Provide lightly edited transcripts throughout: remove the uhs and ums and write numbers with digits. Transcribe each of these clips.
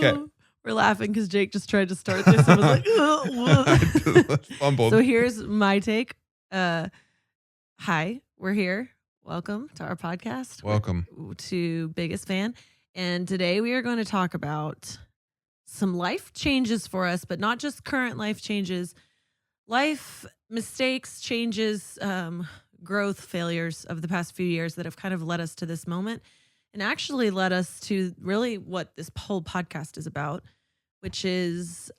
Okay. We're laughing because Jake just tried to start this and was like, I fumbled. So here's my take. Hi, we're here. Welcome to our podcast. Welcome to Biggest Fan. And today we are going to talk about some life changes for us, but not just current life changes, life mistakes, changes, growth, failures of the past few years that have kind of led us to this moment and actually led us to really what this whole podcast is about, which is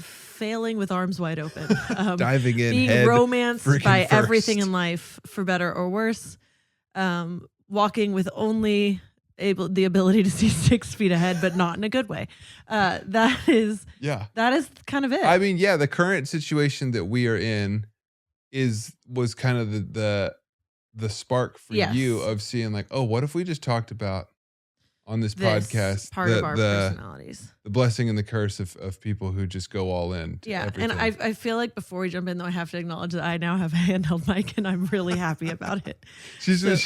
failing with arms wide open, diving in, being romanced by first. everything in life, for better or worse, walking with only the ability to see 6 feet ahead, but not in a good way. That is kind of it. I mean, yeah, the current situation that we are in was kind of the spark for you of seeing like, oh, what if we just talked about on this podcast part of our personalities, the blessing and the curse of people who just go all in. And I feel like before we jump in, though, I have to acknowledge that I now have a handheld mic, and I'm really happy about it. She was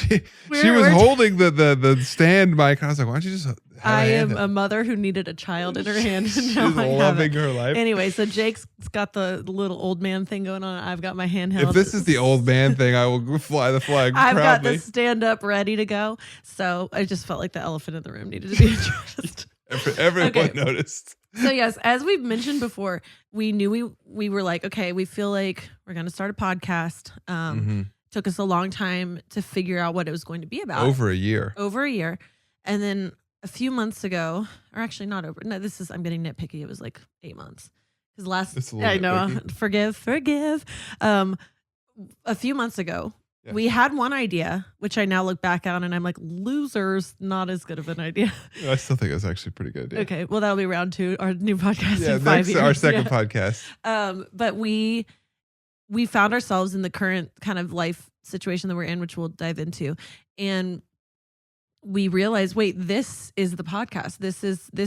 holding the stand mic, and I was like, why don't you just? I am a mother who needed a child in her hand. And She's now I loving her life. Anyway, so Jake's got the little old man thing going on. I've got my handheld. If this is the old man thing, I will fly the flag I've proudly. got the stand up ready to go. So I just felt like the elephant in the room needed to be addressed. Everyone noticed. So yes, as we've mentioned before, we knew we were like, okay, we feel like we're going to start a podcast. Took us a long time to figure out what it was going to be about. Over a year. And then a few months ago, or actually not over. No, I'm getting nitpicky. It was like 8 months. Because I know, nitpicky. forgive. A few months ago, we had one idea, which I now look back on and I'm like, losers, not as good of an idea. I still think it's actually pretty good. Yeah. Okay, well, that'll be round 2, our new podcast in 5 years. Our second podcast. But we found ourselves in the current kind of life situation that we're in, which we'll dive into. And we realized, wait, this is the podcast. This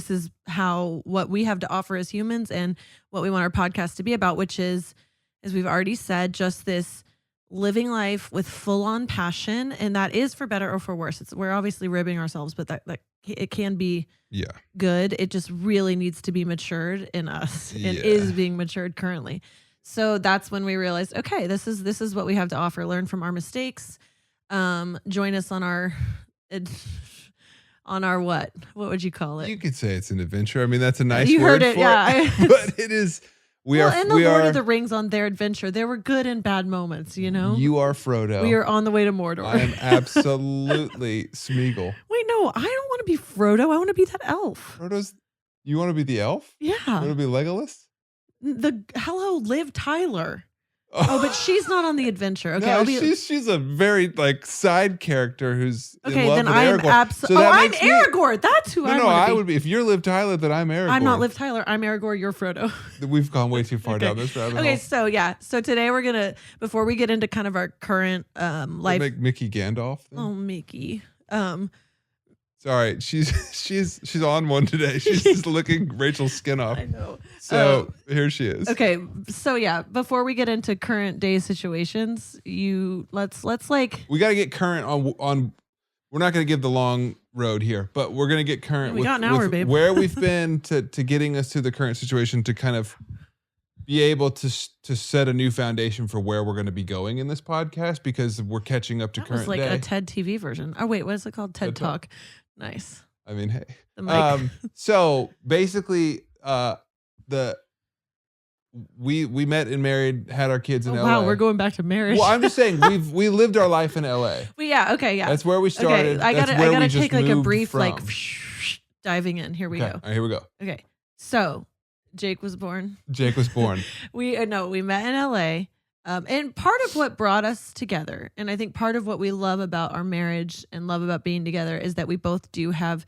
is what we have to offer as humans and what we want our podcast to be about, which is, as we've already said, just this living life with full-on passion, and that is for better or for worse. We're obviously ribbing ourselves, but that it can be good. It just really needs to be matured in us, and is being matured currently. So that's when we realized, okay, this is what we have to offer. Learn from our mistakes. Join us on our what would you call it? You could say it's an adventure. I mean, that's a nice you word heard it, for it. But it is. In the Lord of the Rings, on their adventure, there were good and bad moments, you know? You are Frodo. We are on the way to Mordor. I am absolutely Smeagol. Wait, no, I don't want to be Frodo. I want to be that elf. You want to be the elf? Yeah. You want to be Legolas? Liv Tyler. Oh, but she's not on the adventure. Okay, no, she's a very side character who's in love then with I'm Aragorn. I'm Aragorn. That's who I want to be. I would be. If you're Liv Tyler, then I'm Aragorn. I'm not Liv Tyler. I'm Aragorn. You're Frodo. We've gone way too far down this rabbit hole. Okay, so today we're gonna, before we get into kind of our current life, make Mickey Gandalf. Then? Oh, Mickey. Sorry, she's on one today. She's just licking Rachel's skin off. I know. So here she is. Okay, so before we get into current day situations, let's we got to get current on. We're not going to give the long road here, but we're going to get current with where we've been to getting us to the current situation to kind of be able to set a new foundation for where we're going to be going in this podcast, because we're catching up to current day. It was like a TED TV version. Oh wait, what is it called? TED Talk. Nice. I mean, hey. So basically, we met and married, had our kids in LA. Wow, we're going back to marriage. Well, I'm just saying we lived our life in LA. That's where we started. Okay, I gotta take like a brief diving in. Here we go. All right, here we go. Okay, so Jake was born. We met in LA. And part of what brought us together, and I think part of what we love about our marriage and love about being together, is that we both do have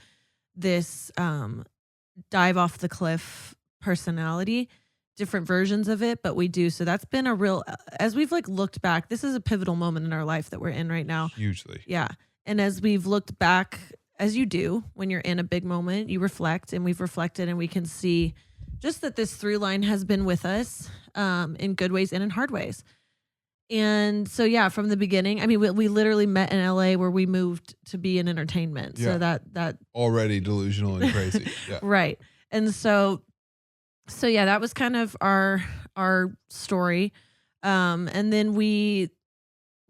this dive off the cliff personality, different versions of it, but we do. So that's been a real, as we've looked back, this is a pivotal moment in our life that we're in right now. Hugely. Yeah. And as we've looked back, as you do when you're in a big moment, you reflect, and we've reflected, and we can see just that this through line has been with us in good ways and in hard ways. And so, yeah, from the beginning, I mean, we literally met in LA where we moved to be in entertainment. Yeah. So that already delusional and crazy. Yeah. Right. And so yeah, that was kind of our story. And then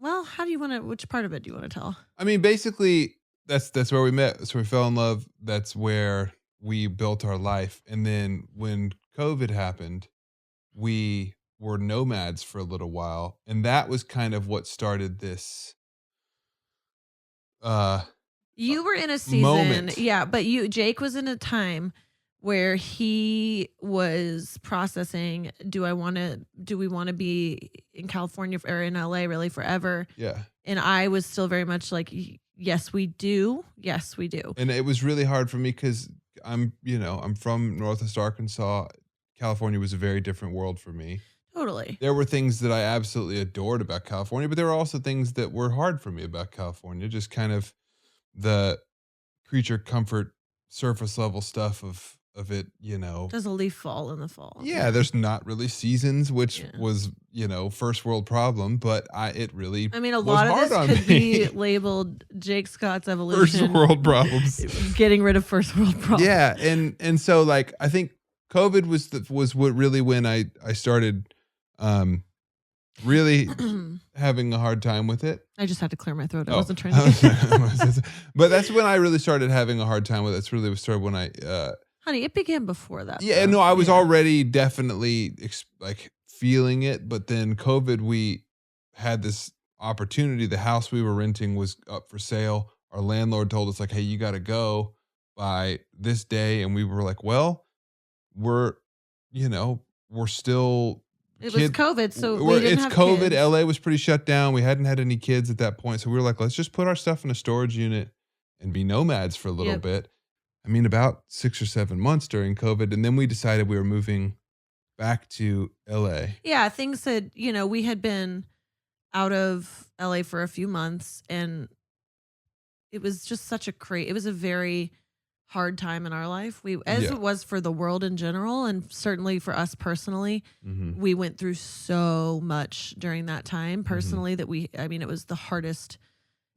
how do you want to, which part of it do you want to tell? I mean, basically that's where we met. That's where we fell in love. That's where we built our life. And then when COVID happened, we were nomads for a little while. And that was kind of what started this you were in a season. Moment. Yeah, but Jake was in a time where he was processing, do we want to be in California or in LA really forever? Yeah. And I was still very much like, yes, we do. Yes, we do. And it was really hard for me because I'm from Northwest Arkansas. California was a very different world for me. Totally. There were things that I absolutely adored about California, but there were also things that were hard for me about California. Just kind of the creature comfort, surface level stuff of it, Does a leaf fall in the fall? Yeah, there's not really seasons, which was, first world problem, but it really I mean, a lot of this could be labeled Jake Scott's evolution. First world problems. Getting rid of first world problems. Yeah, and so like I think COVID was what really when I started really having a hard time with it. I just had to clear my throat. I wasn't trying to. But that's when I really started having a hard time with it. It's really started when I. Honey, it began before that. Yeah, no, I was already definitely feeling it, but then COVID, we had this opportunity. The house we were renting was up for sale. Our landlord told us like, "Hey, you got to go by this day," and we were like, "Well, we're still." It was COVID, so we didn't have COVID. Kids. LA was pretty shut down. We hadn't had any kids at that point, so we were like, let's just put our stuff in a storage unit and be nomads for a little bit. I mean, about 6 or 7 months during COVID, and then we decided we were moving back to LA. Yeah, things had, we had been out of LA for a few months, and it was just it was a very hard time in our life. It was for the world in general, and certainly for us personally, we went through so much during that time personally that it was the hardest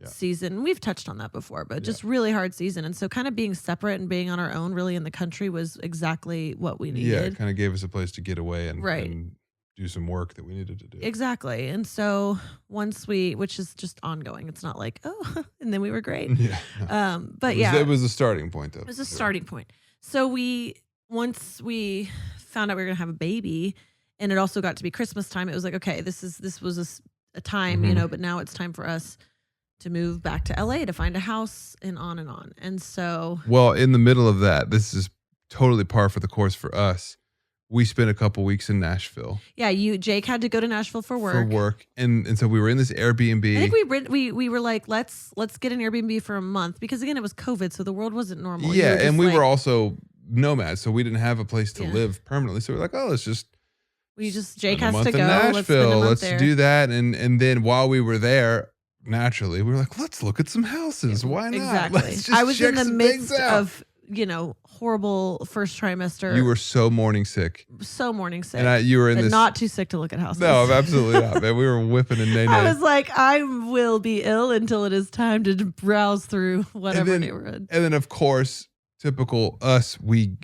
season. We've touched on that before, but just really hard season. And so kind of being separate and being on our own really in the country was exactly what we needed. Yeah, it kind of gave us a place to get away and do some work that we needed to do. Exactly. And so which is just ongoing. It's not like, and then we were great. Yeah. But it was a starting point though. It was a starting point. So once we found out we were going to have a baby, and it also got to be Christmas time, it was like, okay, this was a time, but now it's time for us to move back to LA to find a house and on and on. And so, well, in the middle of that, this is totally par for the course for us. We spent a couple weeks in Nashville. Yeah, Jake had to go to Nashville for work. And so we were in this Airbnb. I think we were like, let's get an Airbnb for a month, because again, it was COVID, so the world wasn't normal. Yeah, and we were also nomads, so we didn't have a place to live permanently. So we're like, Jake has to go. Nashville. Let's do that. And then while we were there, naturally, we were like, let's look at some houses. Why not? Exactly. I was in the midst of, horrible first trimester. You were so morning sick. And you were in this. Not too sick to look at houses. No, absolutely not, man. We were whipping and nay-nay. I was like, I will be ill until it is time to browse through whatever neighborhood. And then, of course, typical us, we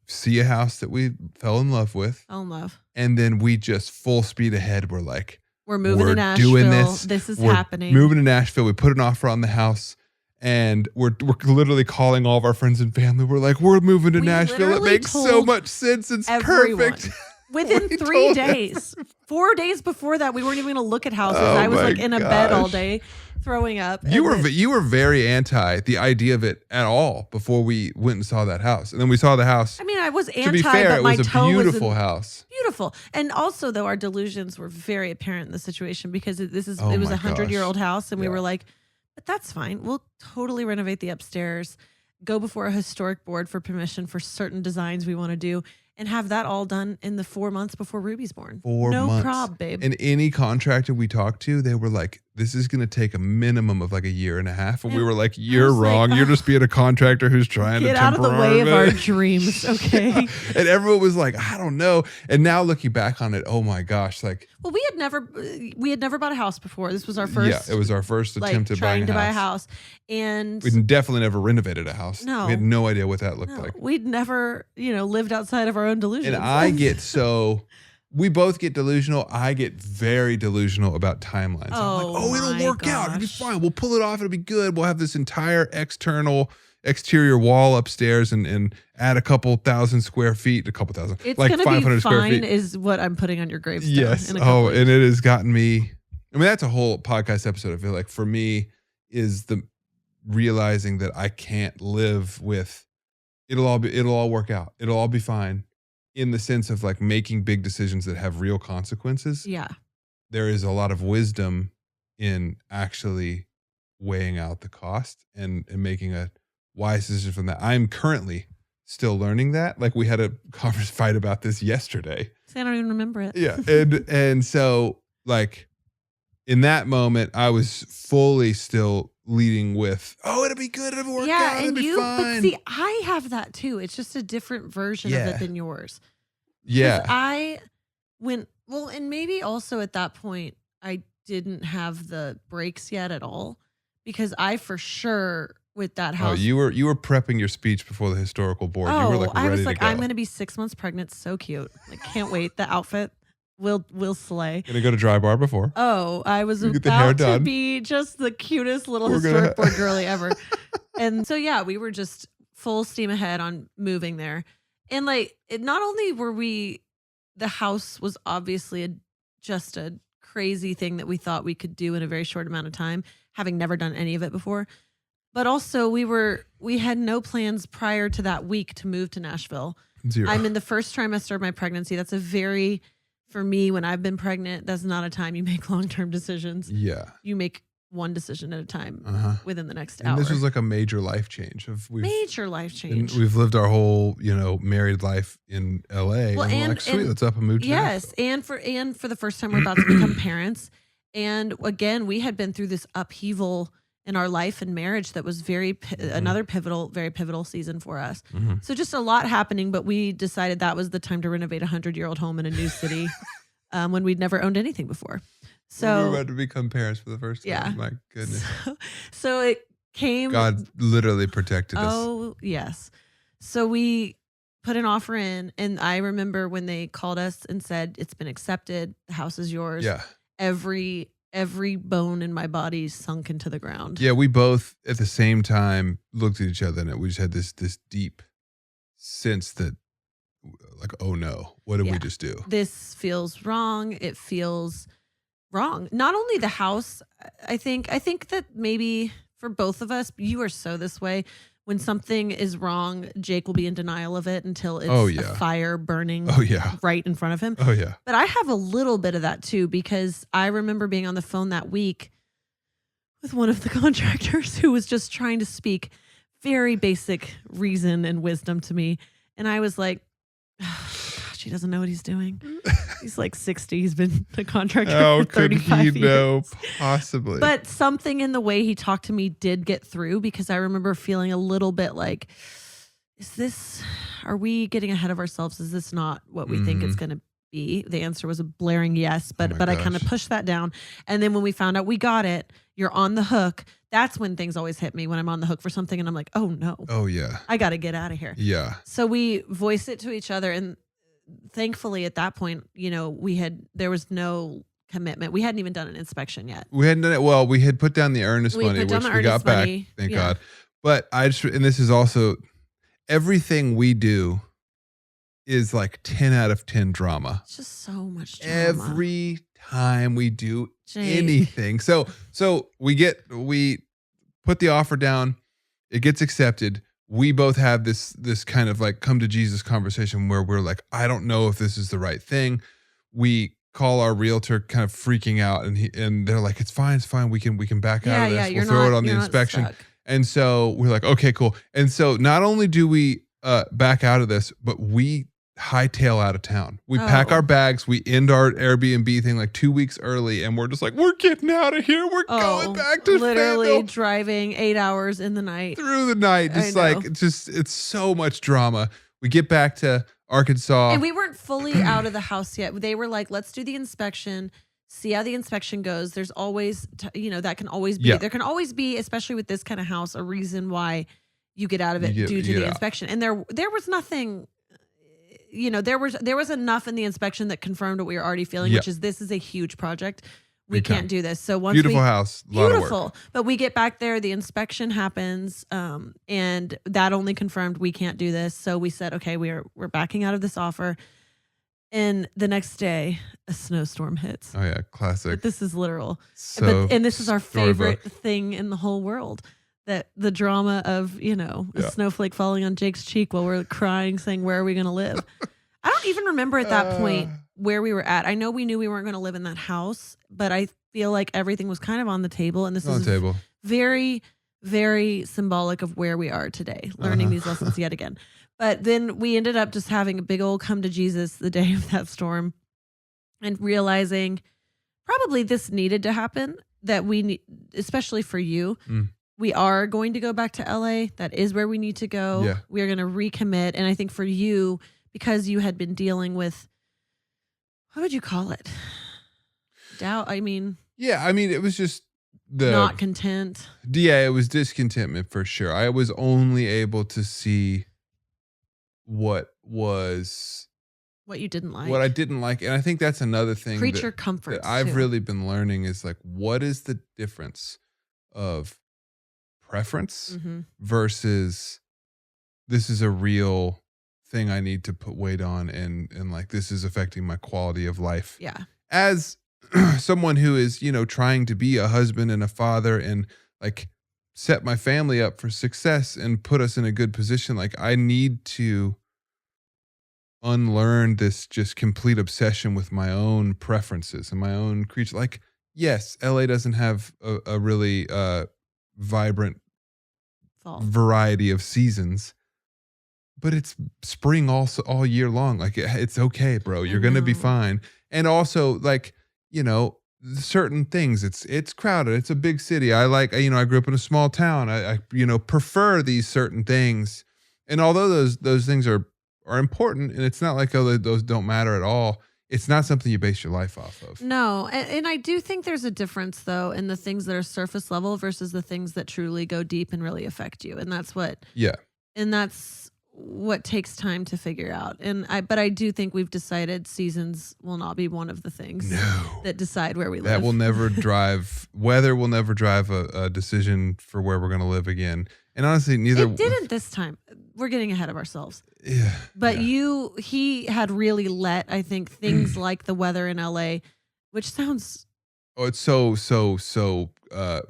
see a house that we fell in love with. And then we just full speed ahead. We're like, we're moving to Nashville. Doing this. This is happening. Moving to Nashville. We put an offer on the house, and we're literally calling all of our friends and family. We're like, we're moving to Nashville. It makes so much sense. It's perfect. Within 3 days, 4 days before that, we weren't even going to look at houses. I was like in a bed all day, throwing up. You were very anti the idea of it at all before we went and saw that house. And then we saw the house. I mean, I was anti, to be fair, but my it was a beautiful house. Beautiful. And also, though, our delusions were very apparent in the situation, because it was a 100-year-old house, and we were like, but that's fine. We'll totally renovate the upstairs, go before a historic board for permission for certain designs we want to do. and have that all done in the 4 months before Ruby's born. 4 months. No problem, babe. And any contractor we talked to, they were like, this is going to take a minimum of like a year and a half. And we were like, you're wrong. Like, you're just being a contractor who's trying to get out of the way of our dreams. Okay. Yeah. And everyone was like, I don't know. And now looking back on it, oh my gosh. Like, well, we had never bought a house before. This was our first. Yeah, it was our first attempt at trying to buy a house. And we'd definitely never renovated a house. No. We had no idea what that looked like. We'd never, lived outside of our own delusions. And I get we both get delusional. I get very delusional about timelines. I'm like, it'll work out. It'll be fine. We'll pull it off. It'll be good. We'll have this entire exterior wall upstairs and add a couple thousand square feet, it's like 500 square feet. Is what I'm putting on your gravestone. Yes. And it has gotten me. I mean, that's a whole podcast episode. I feel like for me is the realizing that I can't live with it'll all work out. It'll all be fine. In the sense of like making big decisions that have real consequences. Yeah. There is a lot of wisdom in actually weighing out the cost and making a wise decision from that. I'm currently still learning that. Like we had a fight about this yesterday. I don't even remember it. Yeah. And so like in that moment, I was fully still leading with, it'll be good, it'll work out, it'll be fine. But see, I have that too. It's just a different version of it than yours. Yeah. And maybe also at that point, I didn't have the breaks yet at all because I for sure with that house. Oh, you were prepping your speech before the historical board. You were like ready to go. I was like, I'm going to be 6 months pregnant. So cute. Like, can't wait. The outfit will slay. Gonna go to Dry Bar before. Oh, I was about to be just the cutest little historic board girly ever. And so, yeah, we were just full steam ahead on moving there. And like, not only were the house was obviously just a crazy thing that we thought we could do in a very short amount of time, having never done any of it before. But also we had no plans prior to that week to move to Nashville. Zero. I'm in the first trimester of my pregnancy. That's for me, when I've been pregnant, that's not a time you make long-term decisions. Yeah. You make one decision at a time within the next hour. And this was like a major life change. Major life change. We've lived our whole, married life in LA. Well, and we're like, sweet, let's up and move to Nashville. And for the first time, we're about to become parents. And again, we had been through this upheaval in our life and marriage that was very very pivotal season for us. Mm-hmm. So just a lot happening, but we decided that was the time to renovate a 100-year-old home in a new city when we'd never owned anything before. So we were about to become parents for the first time. Yeah. My goodness. So it came. God literally protected us. Oh, yes. So we put an offer in, and I remember when they called us and said, it's been accepted. The house is yours. Yeah. Every bone in my body sunk into the ground. Yeah, we both at the same time looked at each other and we just had this deep sense that like, oh no, what did we just do? This feels wrong. It feels wrong. Not only the house, I think that maybe for both of us, you are so this way. When something is wrong, Jake will be in denial of it until it's a fire burning right in front of him. Oh, yeah. But I have a little bit of that too, because I remember being on the phone that week with one of the contractors who was just trying to speak very basic reason and wisdom to me. And I was like, gosh, he doesn't know what he's doing. He's like 60. He's been a contractor for 35 years. How could he know possibly? But something in the way he talked to me did get through, because I remember feeling a little bit like, are we getting ahead of ourselves? Is this not what we think it's going to be? The answer was a blaring yes, but I kind of pushed that down. And then when we found out we got it, you're on the hook. That's when things always hit me, when I'm on the hook for something and I'm like, oh no. Oh yeah. I got to get out of here. Yeah. So we voiced it to each other, and thankfully at that point, there was no commitment. We hadn't even done an inspection yet. We hadn't done it. Well, we had put down the earnest money, which we got back. Thank God. But and this is also, everything we do is like 10 out of 10 drama. It's just so much drama. Every time we do anything. So we put the offer down, it gets accepted. We both have this kind of like come to Jesus conversation where we're like, I don't know if this is the right thing. We call our realtor kind of freaking out, and they're like, it's fine. We can back out of this. We'll throw it on the inspection. And so we're like, okay, cool. And so not only do we back out of this, but we hightail out of town. We pack our bags. We end our Airbnb thing like 2 weeks early, and we're just like, we're getting out of here. We're going back to literally Fayetteville. Driving 8 hours in the night. Through the night. It's so much drama. We get back to Arkansas. And we weren't fully out of the house yet. They were like, let's do the inspection, see how the inspection goes. There's always, that can always be, there can always be, especially with this kind of house, a reason why you get out of it due to the inspection. And there was nothing, there was enough in the inspection that confirmed what we were already feeling, which is this is a huge project. We can't do this. So once beautiful house, lot of work. But we get back there, the inspection happens, and that only confirmed we can't do this. So we said, okay, we're backing out of this offer. And the next day, a snowstorm hits. Oh yeah, classic. But this is literal. So and this is our favorite thing in the whole world. That the drama of, a snowflake falling on Jake's cheek while we're crying, saying, where are we going to live? I don't even remember at that point where we were at. I know we knew we weren't going to live in that house, but I feel like everything was kind of on the table. And this is very, very symbolic of where we are today, learning these lessons yet again. But then we ended up just having a big old come to Jesus the day of that storm and realizing probably this needed to happen, that we need, especially for you. We are going to go back to LA. That is where we need to go. Yeah. We are going to recommit. And I think for you, because you had been dealing with, what would you call it? Doubt. It was just not content. Yeah, it was discontentment for sure. I was only able to see what you didn't like. What I didn't like. And I think that's another thing creature comforts that I've really been learning is like, what is the difference of preference versus this is a real thing I need to put weight on and like this is affecting my quality of life. Yeah. As someone who is, trying to be a husband and a father and like set my family up for success and put us in a good position, like I need to unlearn this just complete obsession with my own preferences and my own creature. Like, yes, LA doesn't have a really vibrant variety of seasons, but it's spring all year long. Like it's okay, bro. You're going to be fine. And also like, certain things, it's crowded. It's a big city. I grew up in a small town. I prefer these certain things. And although those things are important, and it's not like, those don't matter at all. It's not something you base your life off of. No. And I do think there's a difference, though, in the things that are surface level versus the things that truly go deep and really affect you. And that's what takes time to figure out. But I do think we've decided seasons will not be one of the things that decide where we live. That will never drive, weather will never drive a decision for where we're going to live again. And honestly, it didn't this time. We're getting ahead of ourselves. Yeah. But he had really let, I think, things like the weather in LA, which sounds. Oh, it's so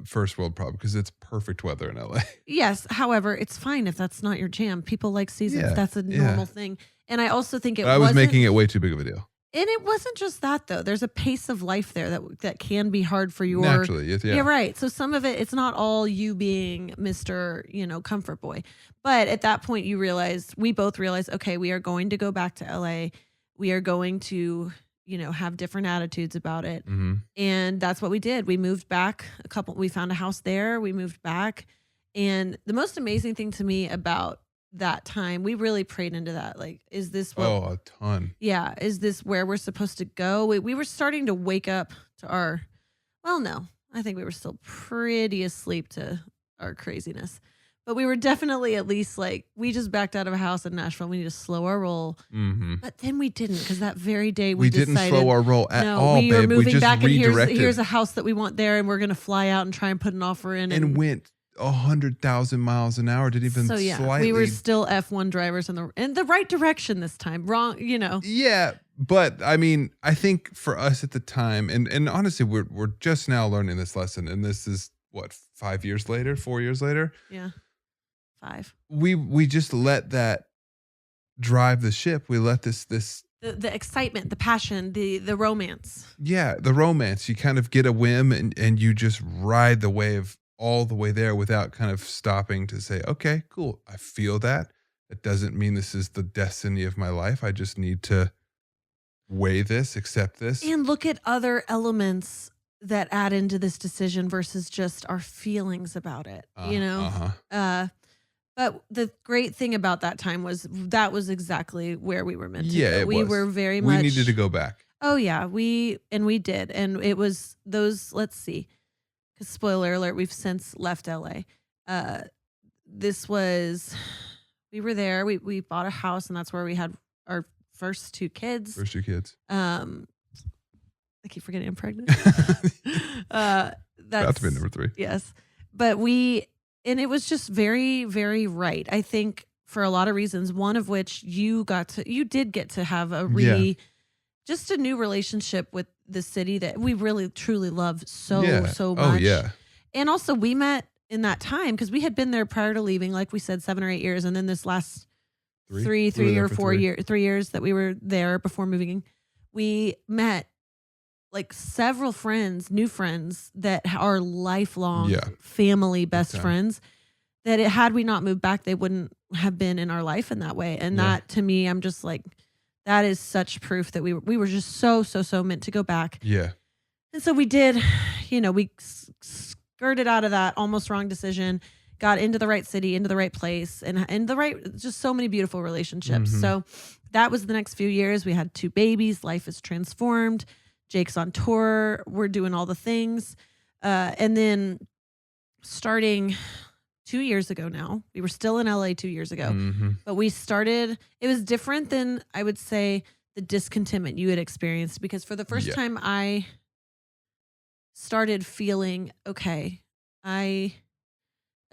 first world problem because it's perfect weather in LA. Yes. However, it's fine if that's not your jam. People like seasons. Yeah, that's a normal thing. And I also think I was making it way too big of a deal. And it wasn't just that, though. There's a pace of life there that can be hard for your... Naturally, yeah, right. So some of it's not all you being Mr., comfort boy. But at that point, we both realized, okay, we are going to go back to LA. We are going to, have different attitudes about it. Mm-hmm. And that's what we did. We moved back we found a house there. We moved back. And the most amazing thing to me about that time, we really prayed into that. Like, is this a ton. Yeah. Is this where we're supposed to go? We were starting to wake up to no, I think we were still pretty asleep to our craziness. But we were definitely at least like, we just backed out of a house in Nashville. We need to slow our roll. Mm-hmm. But then we didn't, because that very day we didn't slow our roll at all, we were moving back, and redirected. here's a house that we want there, and we're going to fly out and try and put an offer in. And went 100,000 miles an hour. Didn't even slightly. We were still F1 drivers in the right direction this time. Wrong, Yeah, but I mean, I think for us at the time, and honestly, we're just now learning this lesson, and this is what 4 years later. Yeah, 5. We just let that drive the ship. We let this. The excitement, the passion, the romance. Yeah, the romance. You kind of get a whim and you just ride the wave all the way there without kind of stopping to say, okay, cool. I feel that. That doesn't mean this is the destiny of my life. I just need to weigh this, accept this. And look at other elements that add into this decision versus just our feelings about it, But the great thing about that time was that was exactly where we were meant to go. We were very much. We needed to go back. Oh yeah, we did, and it was those. Let's see, because spoiler alert, we've since left LA. This was, we were there. We bought a house, and that's where we had our first two kids. I keep forgetting I'm pregnant. That's about to be number 3. Yes, but and it was just very, very right. I think for a lot of reasons, one of which you did get to have just a new relationship with the city that we really truly love so much. Oh yeah. And also we met in that time because we had been there prior to leaving, like we said, 7 or 8 years. And then this last 3 or 4 years, 3 years that we were there before moving, we met like several friends, new friends that are lifelong family best friends that had we not moved back, they wouldn't have been in our life in that way. And that to me, I'm just like, that is such proof that we were just so meant to go back. Yeah. And so we did, we skirted out of that almost wrong decision, got into the right city, into the right place, and just so many beautiful relationships. Mm-hmm. So that was the next few years. We had 2 babies. Life is transformed. Jake's on tour. We're doing all the things. And then starting 2 years ago now, we were still in LA 2 years ago, but we started, it was different than I would say the discontentment you had experienced, because for the first time I started feeling, okay, a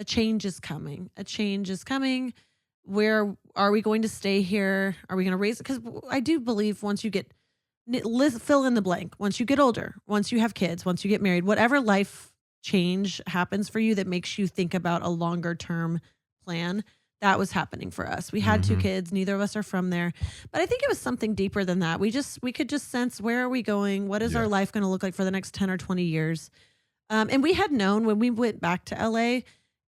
change is coming. A change is coming. Where are we going to stay here? Are we going to raise it? Because I do believe once you get, fill in the blank, once you get older, once you have kids, once you get married, whatever life change happens for you that makes you think about a longer term plan, that was happening for us. We had 2 kids. Neither of us are from there. But I think it was something deeper than that. We could just sense, where are we going? What is our life going to look like for the next 10 or 20 years? And we had known when we went back to LA,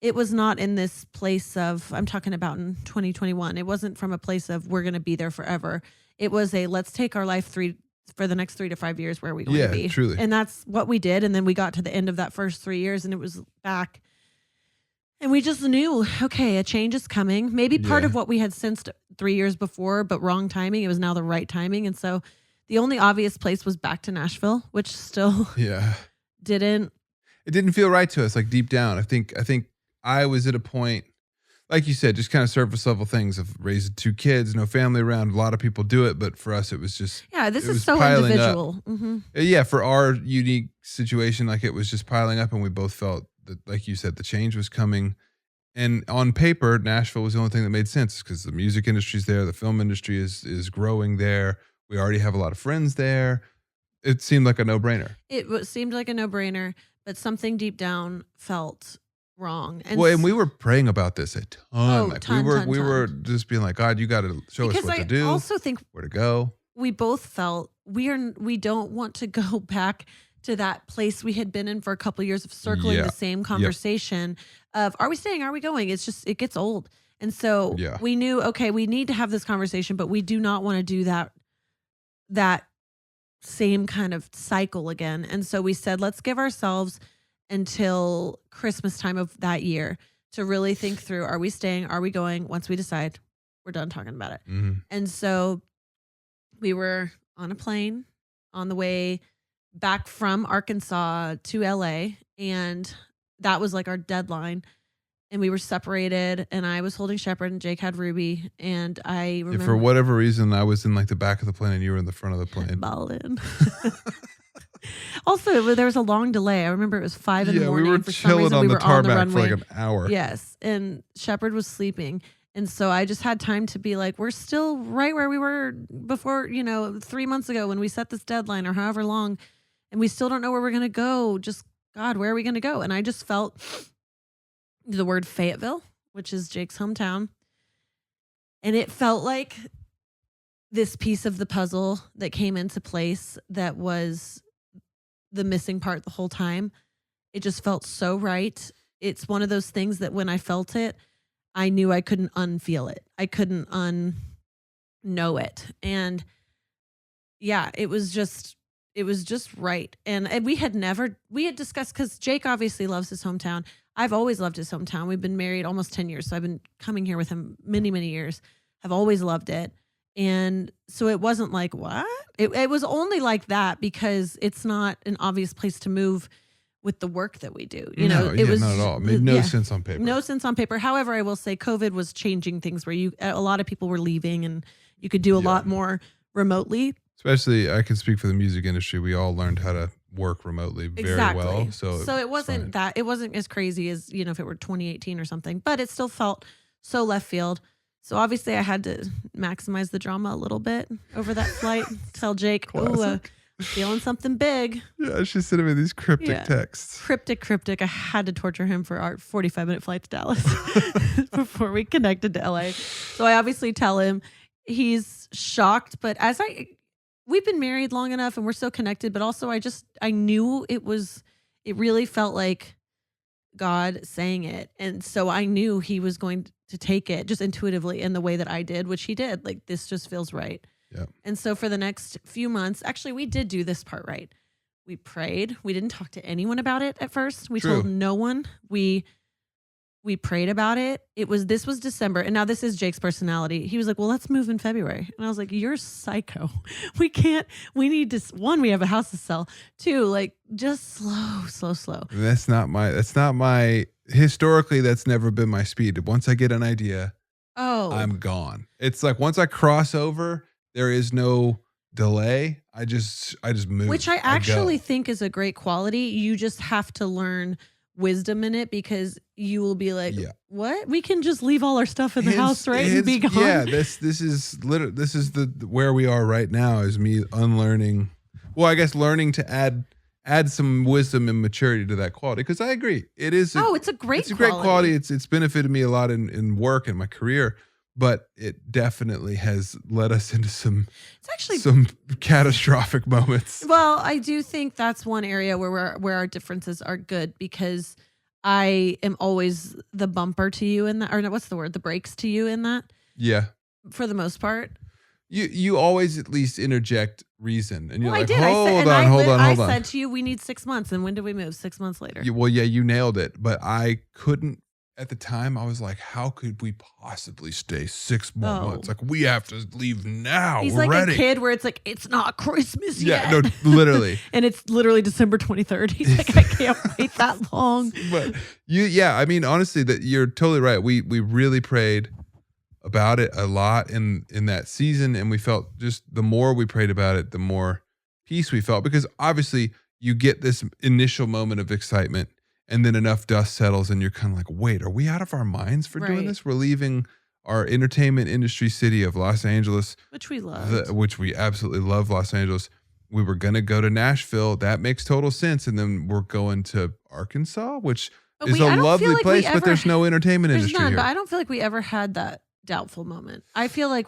it was not in this place of, I'm talking about in 2021. It wasn't from a place of we're going to be there forever. It was let's take our life for the next 3 to 5 years. Where are we going to be? Truly. And that's what we did. And then we got to the end of that first 3 years and it was back. And we just knew, okay, a change is coming. Maybe part of what we had sensed 3 years before, but wrong timing. It was now the right timing. And so the only obvious place was back to Nashville, which still didn't. It didn't feel right to us, like deep down. I think I was at a point, like you said, just kind of surface level things of raising 2 kids, no family around. A lot of people do it, but for us, it was just this is so individual. Yeah, for our unique situation, like it was just piling up, and we both felt that, like you said, the change was coming. And on paper, Nashville was the only thing that made sense because the music industry's there, the film industry is growing there. We already have a lot of friends there. It seemed like a no-brainer. It seemed like a no-brainer, but something deep down felt wrong. And we were praying about this a ton. We were just being like, God, you got to show us what to do. I also think where to go. We both felt we don't want to go back to that place we had been in for a couple of years of circling the same conversation of, are we staying? Are we going? It's just, it gets old. And so we knew, okay, we need to have this conversation, but we do not want to do that same kind of cycle again. And so we said, let's give ourselves until Christmas time of that year to really think through, are we staying? Are we going? Once we decide, we're done talking about it. And so we were on a plane on the way back from Arkansas to LA, and that was like our deadline. And we were separated, and I was holding Shepherd, and Jake had Ruby. And I remember, for whatever reason, I was in like the back of the plane, and you were in the front of the plane. Ballin'. Also, there was a long delay. I remember it was 5 in the morning. We were for chilling some reason, on the tarmac for like runway. an hour. Yes, and Shepherd was sleeping. And so I just had time to be like, we're still right where we were before, 3 months ago when we set this deadline or however long. And we still don't know where we're going to go. Just, God, where are we going to go? And I just felt the word Fayetteville, which is Jake's hometown. And it felt like this piece of the puzzle that came into place that was the missing part the whole time. It just felt so right. It's one of those things that when I felt it, I knew I couldn't unfeel it. I couldn't unknow it. And yeah, it was just right. And we had discussed, because Jake obviously loves his hometown. I've always loved his hometown. We've been married almost 10 years. So I've been coming here with him many, many years. I've always loved it. And so it wasn't like, what? It was only like that because it's not an obvious place to move with the work that we do. You know, it was not at all. It made no sense on paper. No sense on paper. However, I will say COVID was changing things where a lot of people were leaving and you could do a lot more remotely. Especially, I can speak for the music industry. We all learned how to work remotely very well. So it wasn't it wasn't as crazy as, if it were 2018 or something, but it still felt so left field. So obviously I had to maximize the drama a little bit over that flight. Tell Jake, feeling something big. Yeah, she's sending me these cryptic texts. Cryptic. I had to torture him for our 45-minute flight to Dallas before we connected to LA. So I obviously tell him. He's shocked, but we've been married long enough and we're so connected, but also I knew it really felt like God saying it. And so I knew he was going to take it just intuitively in the way that I did, which he did. Like, this just feels right. Yeah. And so for the next few months, actually, we did do this part right. We prayed. We didn't talk to anyone about it at first. We told no one. We prayed about it. This was December. And now this is Jake's personality. He was like, well, let's move in February. And I was like, you're psycho. We need to, one, we have a house to sell. Two, like, just slow. That's not my, historically, that's never been my speed. Once I get an idea, I'm gone. It's like, once I cross over, there is no delay. I just move. Which I actually think is a great quality. You just have to learn wisdom in it, because you will be like, what? We can just leave all our stuff in the house, right? And be gone. Yeah, this is where we are right now, is me unlearning. Well, I guess learning to add some wisdom and maturity to that quality, because I agree. It's a great quality. It's benefited me a lot in work and my career, but it definitely has led us into some catastrophic moments. Well, I do think that's one area where our differences are good, because I am always the bumper to you in that, or no, what's the word? The brakes to you in that. Yeah. For the most part. You always at least interject reason, and you're like, hold on. I said to you, we need 6 months, and when did we move? 6 months later. You nailed it, but I couldn't. At the time, I was like, how could we possibly stay 6 more months? Like, we have to leave now. He's We're like ready. A kid where it's like, it's not Christmas yet. Yeah, no, literally. And it's literally December 23rd. He's like, I can't wait that long. But I mean, honestly, that you're totally right. We really prayed about it a lot in that season, and we felt just the more we prayed about it, the more peace we felt, because obviously you get this initial moment of excitement, and then enough dust settles and you're kind of like, wait, are we out of our minds for doing this? We're leaving our entertainment industry city of Los Angeles, which we love, which we absolutely love. Los Angeles. We were going to go to Nashville. That makes total sense. And then we're going to Arkansas, which is a lovely place, but there's no entertainment industry here. But I don't feel like we ever had that doubtful moment. I feel like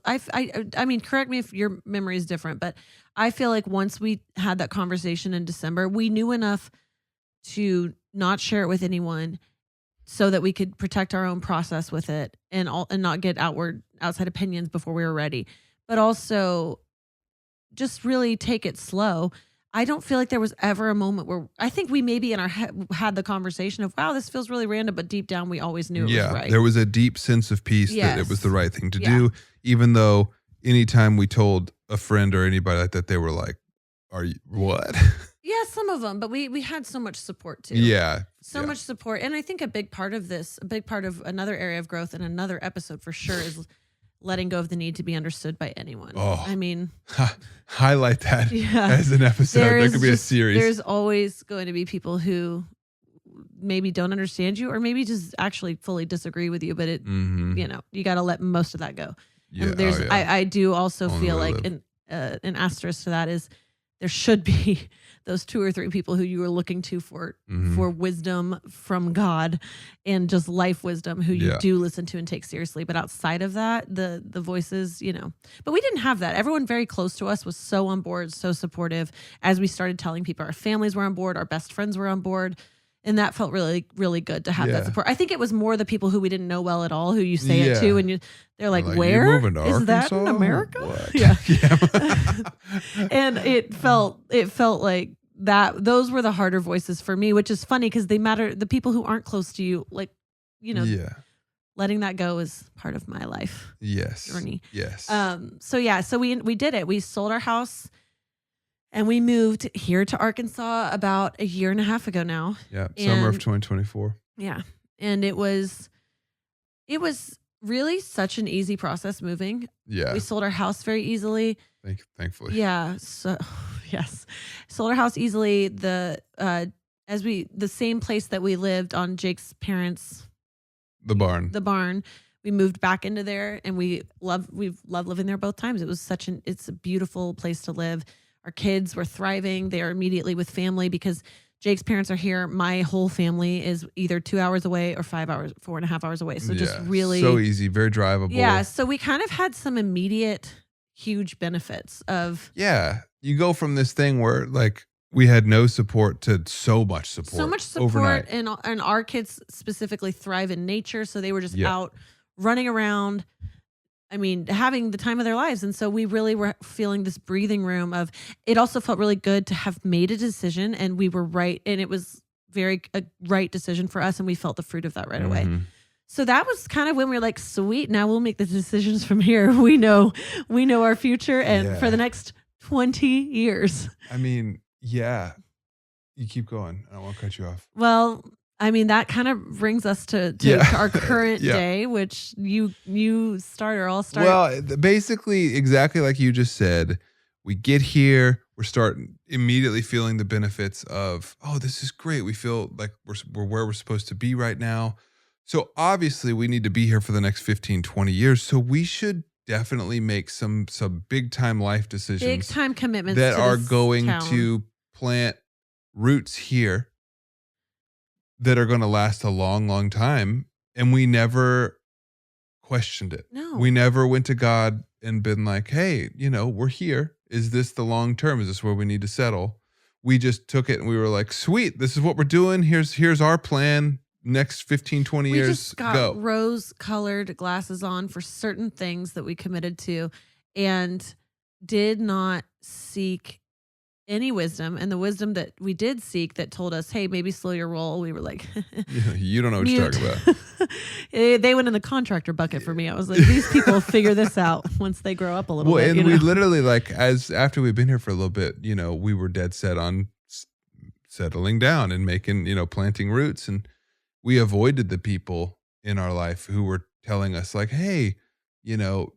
I mean, correct me if your memory is different, but I feel like once we had that conversation in December, we knew enough to not share it with anyone, so that we could protect our own process with it and not get outside opinions before we were ready, but also just really take it slow. I don't feel like there was ever a moment where I think we maybe in our head had the conversation of, wow, this feels really random, but deep down we always knew it was right. There was a deep sense of peace that it was the right thing to do, even though anytime we told a friend or anybody like that, they were like, are you what? Yeah, some of them, but we had so much support too. Yeah. So much support. And I think a big part of another area of growth in another episode for sure is letting go of the need to be understood by anyone. Oh, I mean, highlight that as an episode. That could be a series. There's always going to be people who maybe don't understand you, or maybe just actually fully disagree with you, but you got to let most of that go. Yeah. And I do also feel like an asterisk to that is there should be those 2 or 3 people who you are looking to for wisdom from God and just life wisdom, who you do listen to and take seriously. But outside of that, the voices, but we didn't have that. Everyone very close to us was so on board, so supportive. As we started telling people, our families were on board, our best friends were on board. And that felt really, really good to have that support. I think it was more the people who we didn't know well at all who you say it to, and they're like, "Where is that in America?" What? Yeah. Yeah. And it felt like that. Those were the harder voices for me, which is funny because they matter. The people who aren't close to you, like, letting that go is part of my life. Journey. Yes. So we did it. We sold our house. And we moved here to Arkansas about a year and a half ago now. Yeah, summer of 2024. Yeah. And it was really such an easy process moving. Yeah. We sold our house very easily. Thankfully. Yeah. So yes. Sold our house easily. The same place that we lived on Jake's parents' The barn. We moved back into there and we've loved living there both times. It's a beautiful place to live. Our kids were thriving. They are immediately with family because Jake's parents are here. My whole family is either 2 hours away or 4.5 hours away. So just really so easy, very drivable. Yeah. So we kind of had some immediate huge benefits of. Yeah. You go from this thing where like we had no support to so much support overnight. And our kids specifically thrive in nature. So they were just out running around. I mean, having the time of their lives. And so we really were feeling this breathing room of, it also felt really good to have made a decision and we were right. And it was a right decision for us. And we felt the fruit of that right away. So that was kind of when we were like, sweet, now we'll make the decisions from here. We know our future and for the next 20 years. I mean, yeah, you keep going. I don't want to cut you off. Well, I mean, that kind of brings us to our current day, which you start or I'll start. Well, basically, exactly like you just said, we get here, we're starting immediately feeling the benefits of, oh, this is great. We feel like we're where we're supposed to be right now. So obviously we need to be here for the next 15, 20 years. So we should definitely make some big time life decisions. Big time commitments that are going to plant roots here that are going to last a long, long time. And we never questioned it. No. We never went to God and been like, hey, we're here. Is this the long term? Is this where we need to settle? We just took it and we were like, sweet, this is what we're doing. Here's our plan. Next 15, 20 years, we just got rose-colored glasses on for certain things that we committed to and did not seek any wisdom. And the wisdom that we did seek that told us, hey, maybe slow your roll. We were like, you don't know what you're talking about. They went in the contractor bucket for me. I was like, these people figure this out once they grow up a little bit. And we literally after we've been here for a little bit, we were dead set on settling down and making, planting roots. And we avoided the people in our life who were telling us like, hey,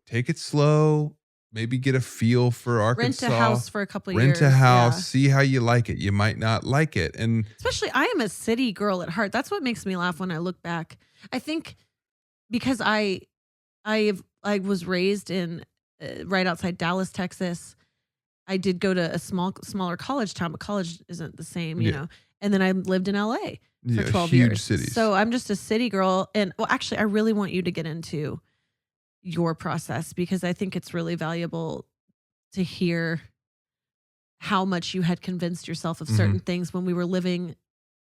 take it slow. Maybe get a feel for Arkansas. Rent a house for a couple of years. Rent a house. See how you like it. You might not like it. And especially, I am a city girl at heart. That's what makes me laugh when I look back. I think because I was raised in right outside Dallas, Texas. I did go to a smaller college town, but college isn't the same, you know. And then I lived in LA for 12 years. Cities. So I'm just a city girl. And well, actually, I really want you to get into your process because I think it's really valuable to hear how much you had convinced yourself of certain things when we were living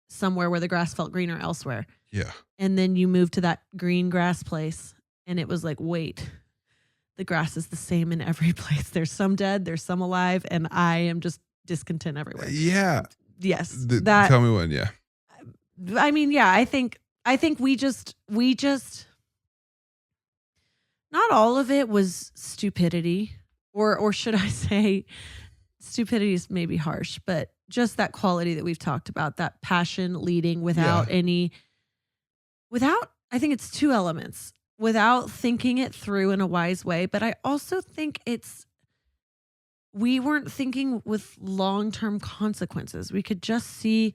somewhere where the grass felt greener elsewhere. Yeah. And then you moved to that green grass place and it was like, wait, the grass is the same in every place. There's some dead, there's some alive, and I am just discontent everywhere. Yeah. Yes. Tell me when, yeah. I mean, yeah, I think we just not all of it was stupidity, or should I say stupidity is maybe harsh, but just that quality that we've talked about, that passion leading without I think it's two elements, without thinking it through in a wise way. But I also think we weren't thinking with long-term consequences. We could just see.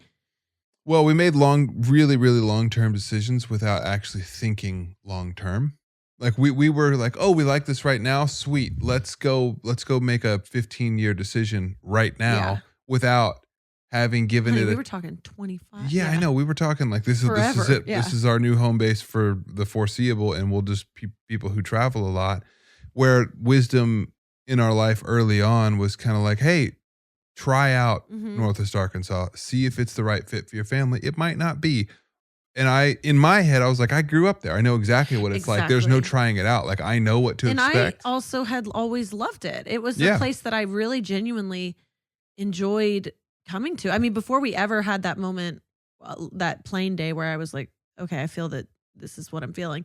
Well, we made really, really long-term decisions without actually thinking long-term. Like we were like, oh, we like this right now. Sweet. Let's go make a 15-year decision right now without having given it. We were talking 25. Yeah, I know. We were talking like this is it. Yeah. This is our new home base for the foreseeable, and we'll just people who travel a lot. Where wisdom in our life early on was kind of like, hey, try out Northwest Arkansas, see if it's the right fit for your family. It might not be. And in my head, I was like, I grew up there. I know exactly what it's like. There's no trying it out. Like, I know what to expect. And I also had always loved it. It was a place that I really genuinely enjoyed coming to. I mean, before we ever had that moment, that plane day where I was like, okay, I feel that this is what I'm feeling.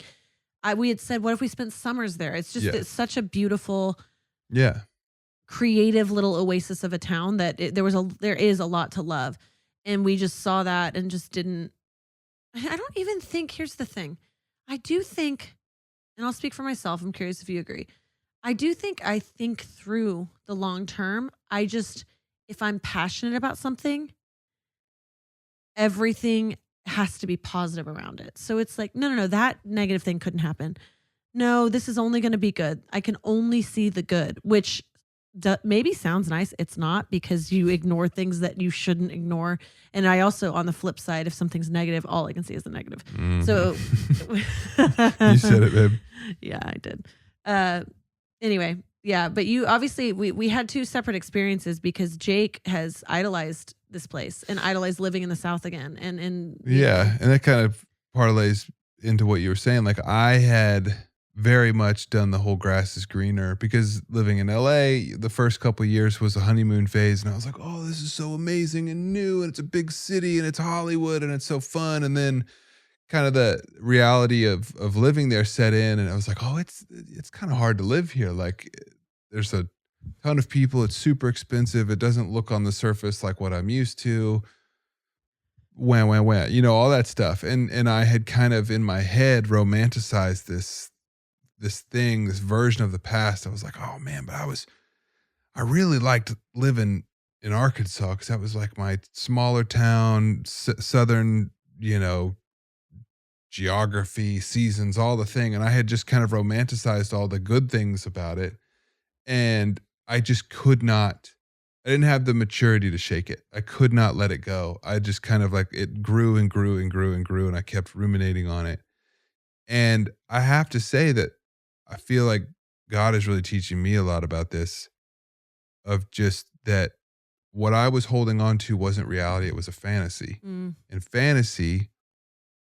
We had said, what if we spent summers there? It's just it's such a beautiful, creative little oasis of a town that there is a lot to love. And we just saw that and just didn't. I don't even think, here's the thing. I do think, and I'll speak for myself, I'm curious if you agree. I think through the long term. If I'm passionate about something, everything has to be positive around it. So it's like, no, that negative thing couldn't happen. No, this is only going to be good. I can only see the good, which maybe sounds nice. It's not, because you ignore things that you shouldn't ignore. And I also, on the flip side, if something's negative, all I can see is the negative. So you said it, babe. Yeah, I did. Anyway, yeah, but you obviously we had two separate experiences, because Jake has idolized this place and idolized living in the South again. And and that kind of parlays into what you were saying. Like, I had very much done the whole grass is greener, because living in LA, the first couple of years was a honeymoon phase. And I was like, oh, this is so amazing and new. And it's a big city and it's Hollywood and it's so fun. And then kind of the reality of living there set in. And I was like, oh, it's kind of hard to live here. Like, there's a ton of people. It's super expensive. It doesn't look on the surface like what I'm used to. Wham, all that stuff. And I had kind of in my head romanticized this version of the past. I was like, oh man, but I really liked living in Arkansas, because that was like my smaller town, southern, geography, seasons, all the thing. And I had just kind of romanticized all the good things about it. And I just I didn't have the maturity to shake it. I could not let it go. I just kind of, like, it grew and grew and grew and grew. And I kept ruminating on it. And I have to say that I feel like God is really teaching me a lot about this, of just that what I was holding on to wasn't reality. It was a fantasy. And fantasy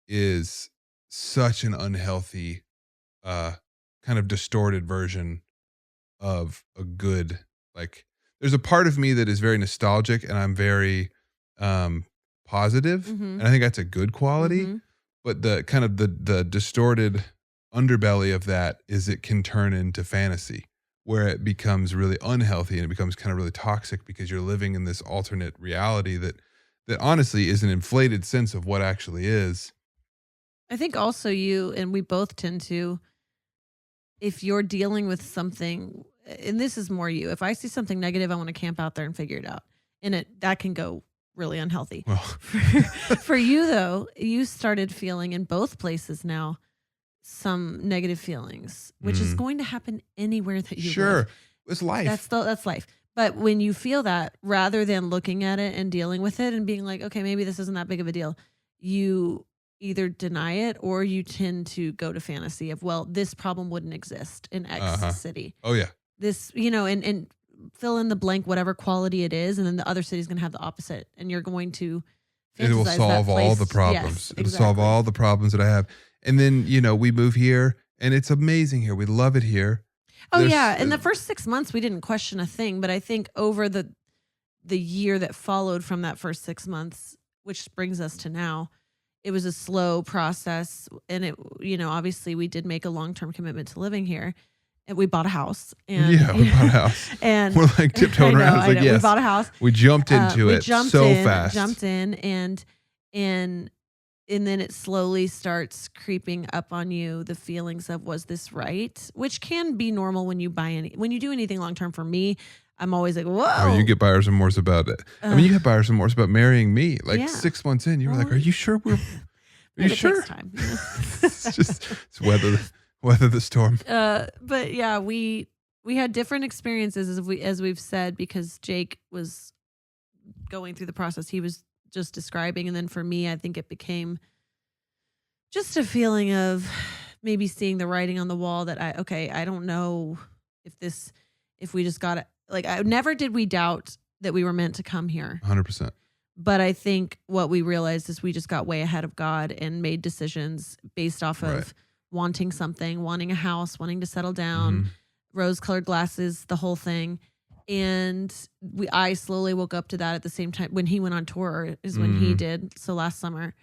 is such an unhealthy, kind of distorted version of a good, like, there's a part of me that is very nostalgic and I'm very positive. And I think that's a good quality. But the kind of the distorted underbelly of that is it can turn into fantasy, where it becomes really unhealthy and it becomes kind of really toxic, because you're living in this alternate reality that honestly is an inflated sense of what actually is. I think also you and we both tend to, if you're dealing with something, and this is more you, if I see something negative, I want to camp out there and figure it out. And that can go really unhealthy. Well. For you though, you started feeling in both places now some negative feelings, which is going to happen anywhere that you live. It's life. That's life. But when you feel that, rather than looking at it and dealing with it and being like, okay, maybe this isn't that big of a deal, you either deny it or you tend to go to fantasy of, well, this problem wouldn't exist in X city. Oh yeah. This, and fill in the blank, whatever quality it is. And then the other city's going to have the opposite. And you're going to fantasize it will solve all the problems. Yes, It'll solve all the problems that I have. And then, we move here and it's amazing here. We love it here. Yeah. In the first 6 months, we didn't question a thing. But I think over the year that followed from that first 6 months, which brings us to now, it was a slow process. And it, obviously we did make a long-term commitment to living here. And we bought a house. And, we bought a house. And we're like tiptoeing around. I know. Yes. We bought a house. We jumped into it fast. Jumped in and then it slowly starts creeping up on you, the feelings of, was this right? Which can be normal when you do anything long term. For me, I'm always like, whoa. Oh, you get buyer's remorse about it. You get buyer's remorse about marrying me. Like 6 months in, you were like, are you sure are you sure? Takes time. It's weather the storm. But yeah, we had different experiences as we've said, because Jake was going through the process he was just describing. And then for me, I think it became just a feeling of maybe seeing the writing on the wall that I don't know if we just got it. Like, never did we doubt that we were meant to come here. 100%. But I think what we realized is we just got way ahead of God and made decisions based off of wanting something, wanting a house, wanting to settle down, rose-colored glasses, the whole thing. And I slowly woke up to that at the same time. When he went on tour is when he did. So last summer.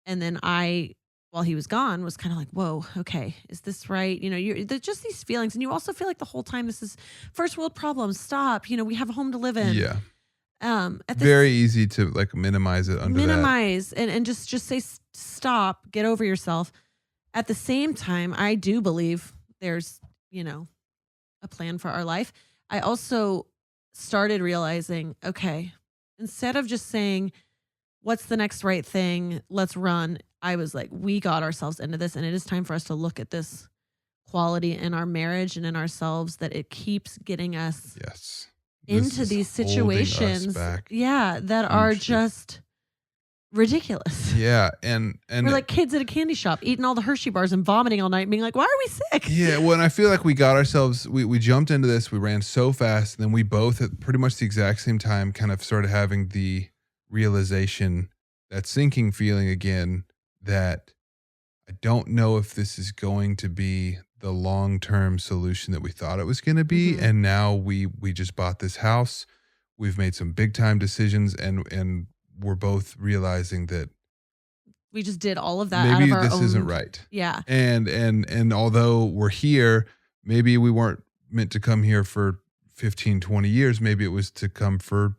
And then while he was gone, was kind of like, whoa, okay, is this right? You know, there's just these feelings. And you also feel like the whole time this is first world problems. Stop. You know, we have a home to live in. Yeah. Very easy to like minimize it under that. and just say stop, get over yourself. At the same time, I do believe there's, you know, a plan for our life. I also started realizing, okay, instead of just saying, what's the next right thing? Let's run. I was like, we got ourselves into this, and it is time for us to look at this quality in our marriage and in ourselves that it keeps getting us into these situations that are just ridiculous. Yeah. And we're like kids at a candy shop eating all the Hershey bars and vomiting all night and being like, why are we sick? Yeah. Well, and I feel like we got ourselves, we jumped into this, we ran so fast, and then we both at pretty much the exact same time kind of started having the realization, that sinking feeling again, that I don't know if this is going to be the long-term solution that we thought it was going to be. And now we just bought this house. We've made some big time decisions, and we're both realizing that we just did all of that maybe out of our this own, isn't right. Yeah. And although we're here, maybe we weren't meant to come here for 15, 20 years. Maybe it was to come for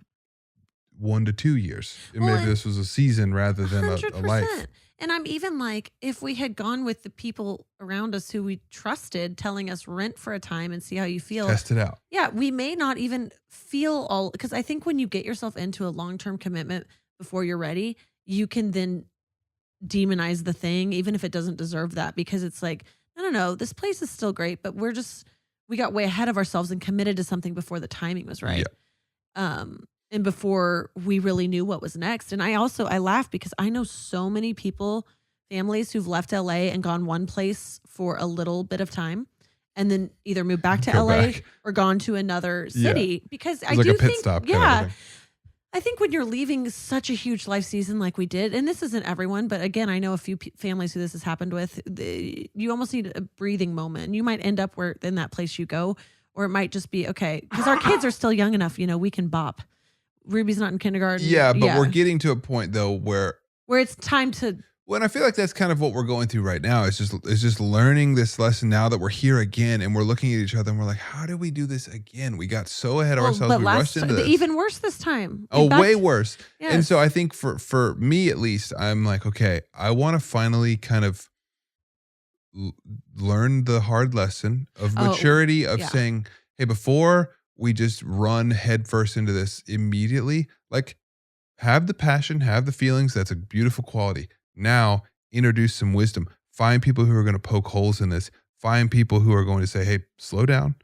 1 to 2 years. Maybe this was a season rather than a life. And I'm even like, if we had gone with the people around us who we trusted telling us rent for a time and see how you feel. Test it out. Yeah, we may not even feel all, because I think when you get yourself into a long-term commitment before you're ready, you can then demonize the thing, even if it doesn't deserve that, because it's like, no, this place is still great, but we got way ahead of ourselves and committed to something before the timing was right. Yeah. And before we really knew what was next. And I laugh because I know so many people, families who've left LA and gone one place for a little bit of time and then either moved back to LA or gone to another city. Because I do think, I think when you're leaving such a huge life season like we did, and this isn't everyone, but again, I know a few families who this has happened with, you almost need a breathing moment. You might end up in that place you go, or it might just be, okay, because our kids are still young enough, we can bop. Ruby's not in kindergarten. Yeah, but we're getting to a point though where it's time to. Well, and I feel like that's kind of what we're going through right now. It's just learning this lesson now that we're here again, and we're looking at each other and we're like, how did we do this again? We got so ahead of ourselves. We rushed into this. Even worse this time. Way worse. Yes. And so I think for me at least, I'm like, okay, I want to finally kind of learn the hard lesson of maturity of saying, hey, before we just run headfirst into this immediately, like have the passion, have the feelings. That's a beautiful quality. Now introduce some wisdom. Find people who are going to poke holes in this. Find people who are going to say, hey, slow down.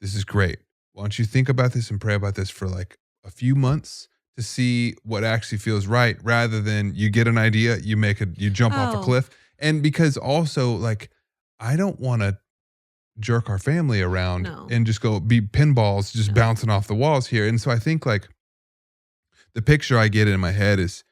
This is great. Why don't you think about this and pray about this for like a few months to see what actually feels right, rather than you get an idea, you jump off a cliff. And because also like, I don't want to jerk our family around and just go be pinballs, just bouncing off the walls here. And so I think like the picture I get in my head is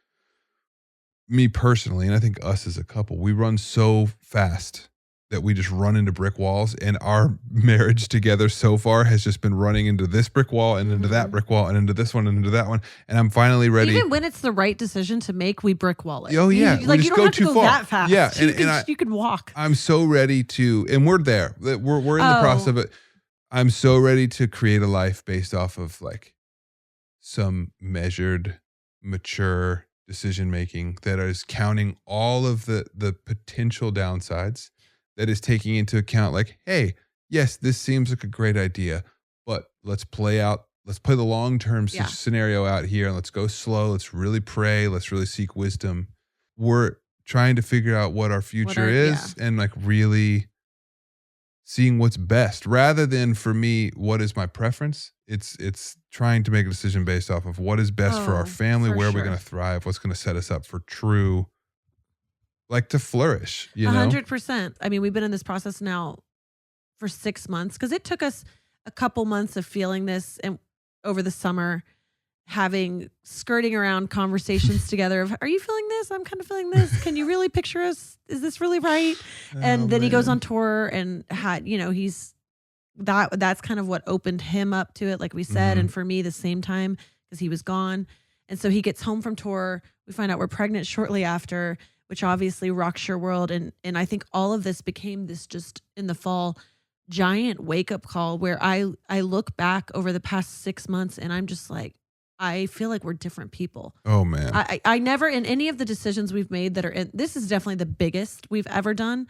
me personally, and I think us as a couple, we run so fast that we just run into brick walls, and our marriage together so far has just been running into this brick wall and into that brick wall and into this one and into that one. And I'm finally ready. Even when it's the right decision to make, we brick wall it. Oh yeah. Like you don't have to go that fast. Yeah. You can walk. I'm so ready to, and we're there. We're in the process of it. I'm so ready to create a life based off of like some measured, mature decision making that is counting all of the potential downsides, that is taking into account like, hey, yes, this seems like a great idea, but let's play the long-term scenario out here, and let's go slow. Let's really pray. Let's really seek wisdom. We're trying to figure out what our future is and like really seeing what's best, rather than for me, what is my preference? It's trying to make a decision based off of what is best for our family, where we're going to thrive, what's going to set us up for true, like to flourish, 100%. I mean, we've been in this process now for 6 months, because it took us a couple months of feeling this and over the summer. skirting around conversations together of, are you feeling this? I'm kind of feeling this. Can you really picture us? Is this really right? And then he goes on tour and that's kind of what opened him up to it, like we said. And for me, the same time, because he was gone. And so he gets home from tour. We find out we're pregnant shortly after, which obviously rocks your world. And I think all of this became this just in the fall giant wake up call where I look back over the past 6 months and I'm just like, I feel like we're different people. Oh man. I never, in any of the decisions we've made this is definitely the biggest we've ever done.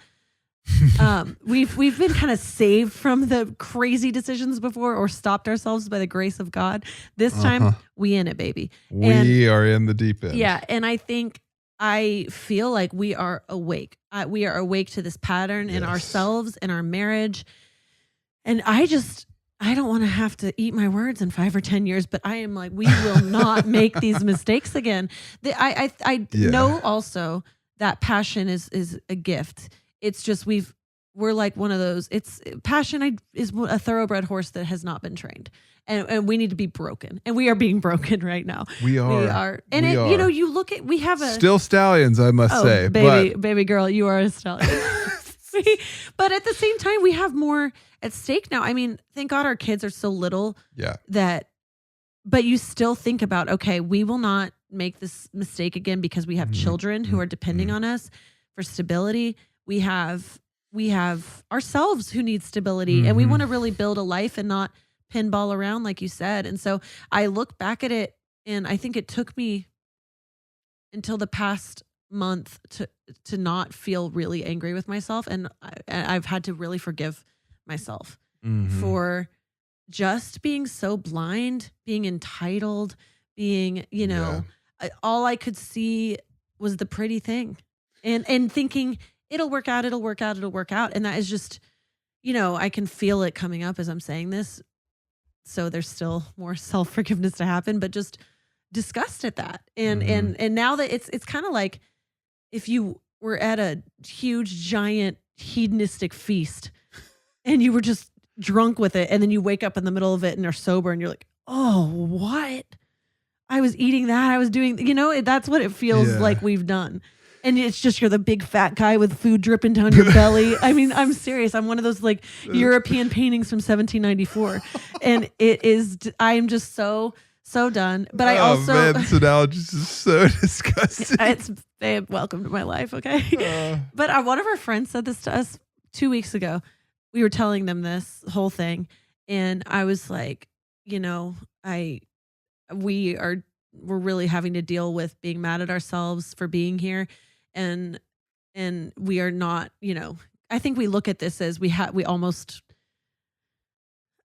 We've been kind of saved from the crazy decisions before or stopped ourselves by the grace of God. This time we in it, baby. We are in the deep end. Yeah. And I feel like we are awake. We are awake to this pattern in ourselves, in our marriage. And I don't want to have to eat my words in 5 or 10 years, but I am like, we will not make these mistakes again. I know also that passion is a gift. It's just we're like one of those. It's passion is a thoroughbred horse that has not been trained, and we need to be broken, and we are being broken right now. We are, and you look at we have still stallions, I must say, baby girl, you are a stallion. But at the same time, we have more at stake now. I mean, thank God our kids are so little. Yeah. But you still think about, okay, we will not make this mistake again because we have children who are depending on us for stability. We have ourselves who need stability, and we want to really build a life and not pinball around, like you said. And so I look back at it, and I think it took me until the past month to not feel really angry with myself, and I've had to really forgive myself for just being so blind, being entitled, being all I could see was the pretty thing, and thinking it'll work out, and that is just, I can feel it coming up as I'm saying this. So there's still more self-forgiveness to happen, but just disgust at that, and now that it's kind of like if you were at a huge, giant, hedonistic feast and you were just drunk with it, and then you wake up in the middle of it and are sober and you're like, oh, what? I was eating that. I was doing, that's what it feels like we've done. And it's just, you're the big fat guy with food dripping down your belly. I mean, I'm serious. I'm one of those like European paintings from 1794. And I'm just so done. But I also, man, this analogy is so disgusting. It's, babe, welcome to my life. Okay. But one of our friends said this to us 2 weeks ago. We were telling them this whole thing, and I was like, we're really having to deal with being mad at ourselves for being here, and we are not. I think we look at this as we almost.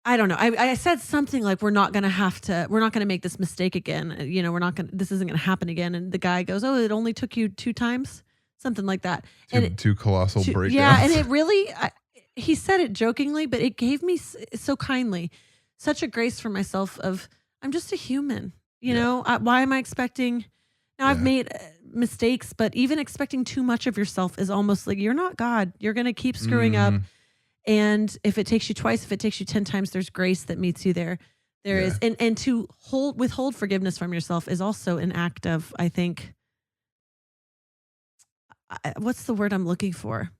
I don't know. I said something like we're not going to make this mistake again. This isn't going to happen again. And the guy goes, "Oh, it only took you 2 times," something like that. Two colossal breakdowns. Yeah, and it really. He said it jokingly, but it gave me so kindly such a grace for myself of I'm just a human. Why am I expecting? Now I've made mistakes, but even expecting too much of yourself is almost like you're not God. You're going to keep screwing up. And if it takes you twice, if it takes you 10 times, there's grace that meets you there. There is. And to withhold forgiveness from yourself is also an act of, I think, what's the word I'm looking for?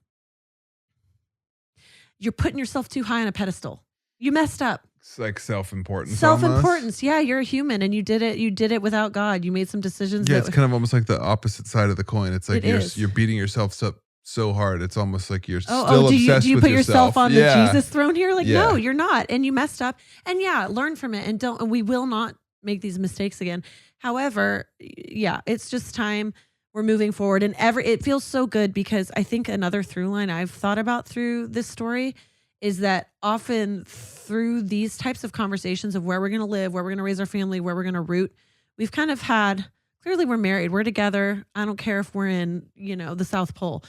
You're putting yourself too high on a pedestal. You messed up. It's like self-importance. Self-importance. Yeah, you're a human, and you did it without God. You made some decisions. Yeah, it's kind of almost like the opposite side of the coin. It's like you're beating yourself up so hard. It's almost like you're still obsessed with yourself. Do you put yourself on the Jesus throne here? Like, no, you're not. And you messed up. And learn from it. And we will not make these mistakes again. However, it's just time. We're moving forward, and it feels so good because I think another through line I've thought about through this story is that often through these types of conversations of where we're going to live, where we're going to raise our family, where we're going to root, we've kind of had, clearly we're married, we're together. I don't care if we're in, the South Pole.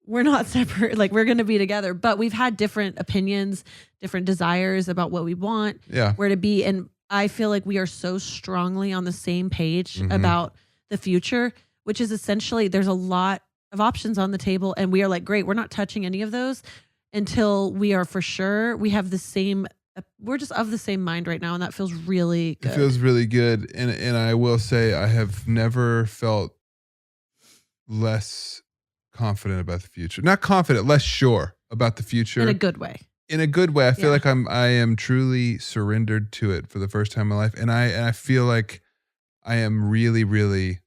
We're not separate, like we're going to be together, but we've had different opinions, different desires about what we want, where to be. And I feel like we are so strongly on the same page about the future, which is essentially there's a lot of options on the table. And we are like, great, we're not touching any of those until we are for sure we have the same we're just of the same mind right now, and that feels really good. It feels really good, and I will say I have never felt less confident about the future. Not confident, less sure about the future. In a good way. In a good way. I feel like I am truly surrendered to it for the first time in my life, and I feel like I am really, really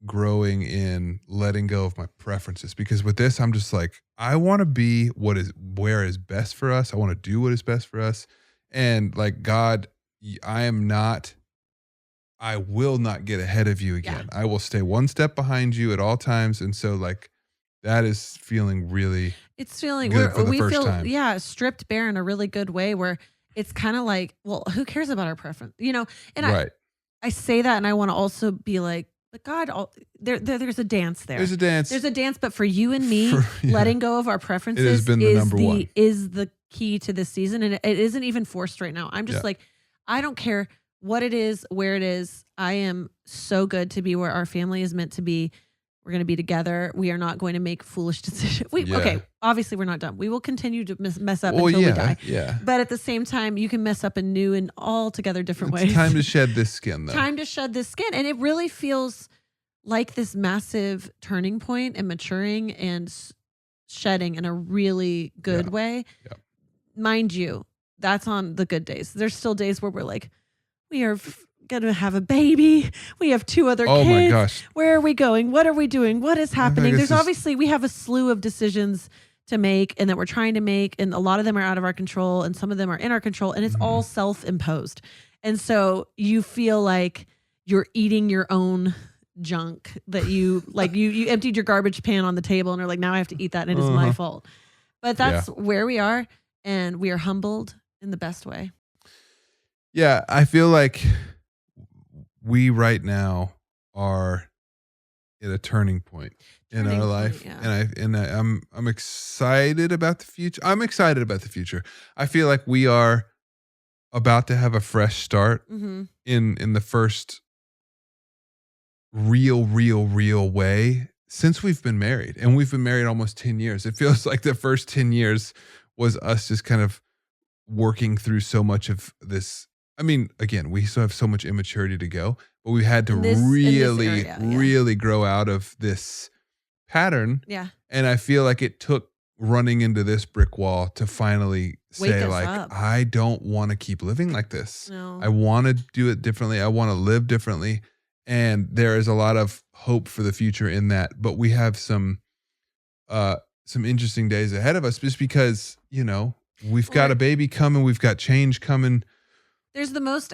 growing in letting go of my preferences, because with this I'm just like, I want to be where is best for us. I want to do what is best for us, and like, God, I will not get ahead of you again. I will stay one step behind you at all times, and so like that is feeling really. It's feeling good for the we first feel time. Stripped bare in a really good way, where it's kind of like, well, who cares about our preference, And right. I say that, and I want to also be like, but God, there's a dance there. There's a dance. There's a dance, but for you and me, letting go of our preferences has been the number one. Is the key to this season, and it isn't even forced right now. I'm just like, I don't care what it is, where it is. I am so good to be where our family is meant to be. We're going to be together. We are not going to make foolish decisions. Okay, obviously we're not done. We will continue to mess up until we die. Yeah. But at the same time, you can mess up in new and altogether different ways. Time to shed this skin, though. Time to shed this skin. And it really feels like this massive turning point and maturing and shedding in a really good way. Yeah. Mind you, that's on the good days. There's still days where we're like, we are going to have a baby. We have 2 other kids. Oh my gosh. Where are we going? What are we doing? What is happening? There's obviously, we have a slew of decisions to make and that we're trying to make. And a lot of them are out of our control and some of them are in our control, and it's all self-imposed. And so you feel like you're eating your own junk that you like, you emptied your garbage pan on the table and are like, now I have to eat that and it is my fault. But that's where we are, and we are humbled in the best way. Yeah, I feel like we right now are at a turning point in our life, and I'm excited about the future. I'm excited about the future. I feel like we are about to have a fresh start in the first real way since we've been married, and we've been married almost 10 years. It feels like the first 10 years was us just kind of working through so much of this. I mean, again, we still have so much immaturity to go, but we had to really grow out of this pattern. Yeah. And I feel like it took running into this brick wall to finally say, like, I don't want to keep living like this. No. I want to do it differently. I want to live differently. And there is a lot of hope for the future in that. But we have some interesting days ahead of us, just because, we've got a baby coming. We've got change coming. There's the most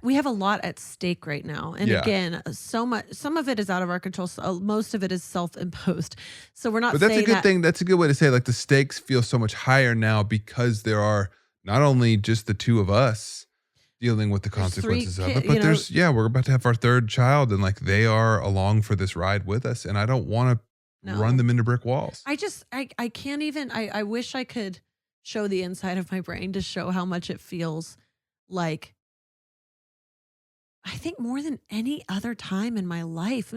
we have a lot at stake right now. And again, some of it is out of our control. So most of it is self-imposed. So we're not. But that's a good thing. That's a good way to say, like, the stakes feel so much higher now because there are not only just the 2 of us dealing with the consequences of it, but we're about to have our 3rd child, and like, they are along for this ride with us. And I don't want to run them into brick walls. I can't even, I wish I could show the inside of my brain to show how much it feels like, I think more than any other time in my life.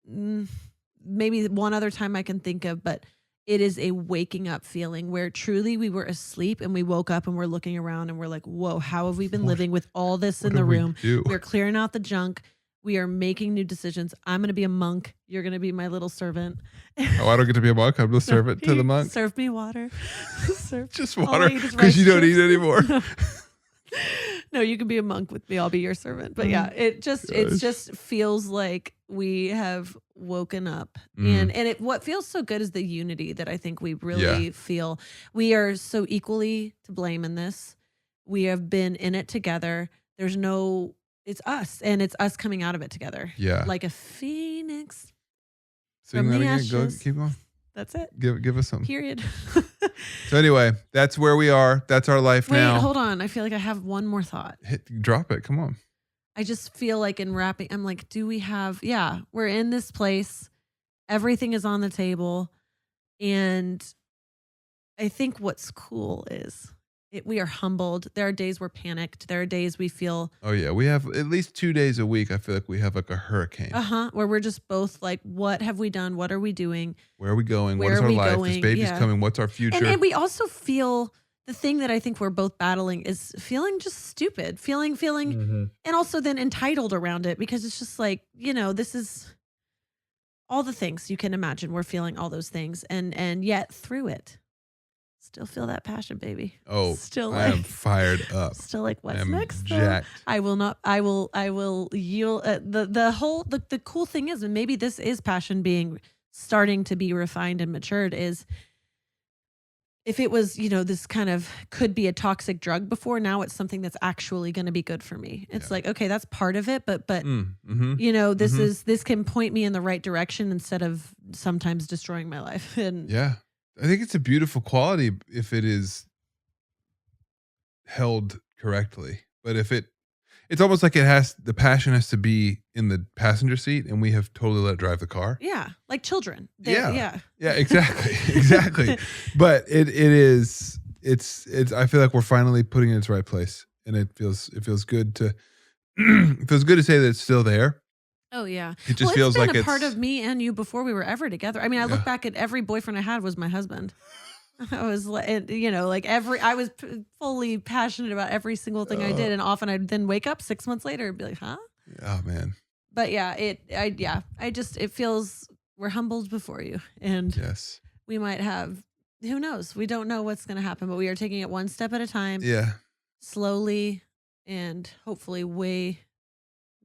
Maybe one other time I can think of, but it is a waking up feeling where truly we were asleep and we woke up and we're looking around and we're like, whoa, how have we been living with all this in the room? We're clearing out the junk. We are making new decisions. I'm going to be a monk. You're going to be my little servant. Oh, I don't get to be a monk. I'm the servant to the monk. Serve me water. Just water, because you don't eat anymore. No, you can be a monk with me. I'll be your servant. But yeah, it just feels like we have woken up, and what feels so good is the unity that I think we really feel. We are so equally to blame in this. We have been in it together. It's us, and it's us coming out of it together. Yeah, like a phoenix. Sing that again. Go, keep going. That's it. Give us something. Period. So anyway, that's where we are. That's our life now. Wait, hold on. I feel like I have one more thought. Drop it. Come on. I just feel like in wrapping, I'm like, do we have, we're in this place. Everything is on the table. And I think what's cool is we are humbled. There are days we're panicked. There are days we feel. Oh yeah. We have at least 2 days a week. I feel like we have like a hurricane. Where we're just both like, what have we done? What are we doing? Where are we going? What is our life? This baby's coming. What's our future? And we also feel the thing that I think we're both battling is feeling just stupid, feeling, and also then entitled around it, because it's just like, this is all the things you can imagine. We're feeling all those things, and yet through it, still feel that passion, baby. Oh, still I am fired up. Still like, what's next? Jacked. I will yield. The cool thing is, and maybe this is passion starting to be refined and matured, is if it was, this kind of could be a toxic drug before, now it's something that's actually going to be good for me. It's like, okay, that's part of it, but this can point me in the right direction instead of sometimes destroying my life. And I think it's a beautiful quality if it is held correctly. But if it's almost like the passion has to be in the passenger seat, and we have totally let it drive the car. Yeah, like children. Yeah, exactly. But it's I feel like we're finally putting it in its right place, and it feels good to it feels good to say that it's still there. Oh yeah, it just feels like it's part of me and you before we were ever together. I mean, I look back at every boyfriend I had was my husband. I was like, I was fully passionate about every single thing I did, and often I'd then wake up 6 months later and be like, huh? Oh man. But it feels we're humbled before you, and we might have, who knows? We don't know what's going to happen, but we are taking it one step at a time. Yeah. Slowly, and hopefully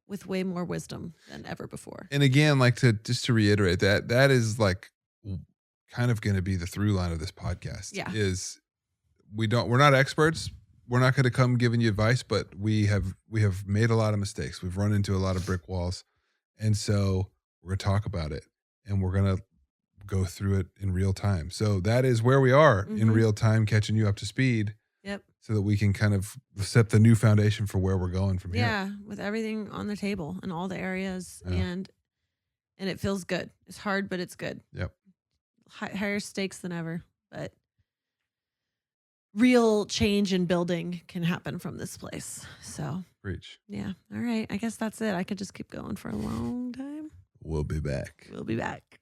with way more wisdom than ever before. And again, like to reiterate that is like kind of going to be the through line of this podcast. Yeah. Is we're not experts. We're not going to come giving you advice, but we have made a lot of mistakes. We've run into a lot of brick walls. And so we're going to talk about it, and we're going to go through it in real time. So that is where we are in real time, catching you up to speed. Yep. So that we can kind of set the new foundation for where we're going from here. Yeah, with everything on the table in all the areas, and it feels good. It's hard, but it's good. Yep. Higher stakes than ever, but real change and building can happen from this place. So preach. Yeah. All right. I guess that's it. I could just keep going for a long time. We'll be back. We'll be back.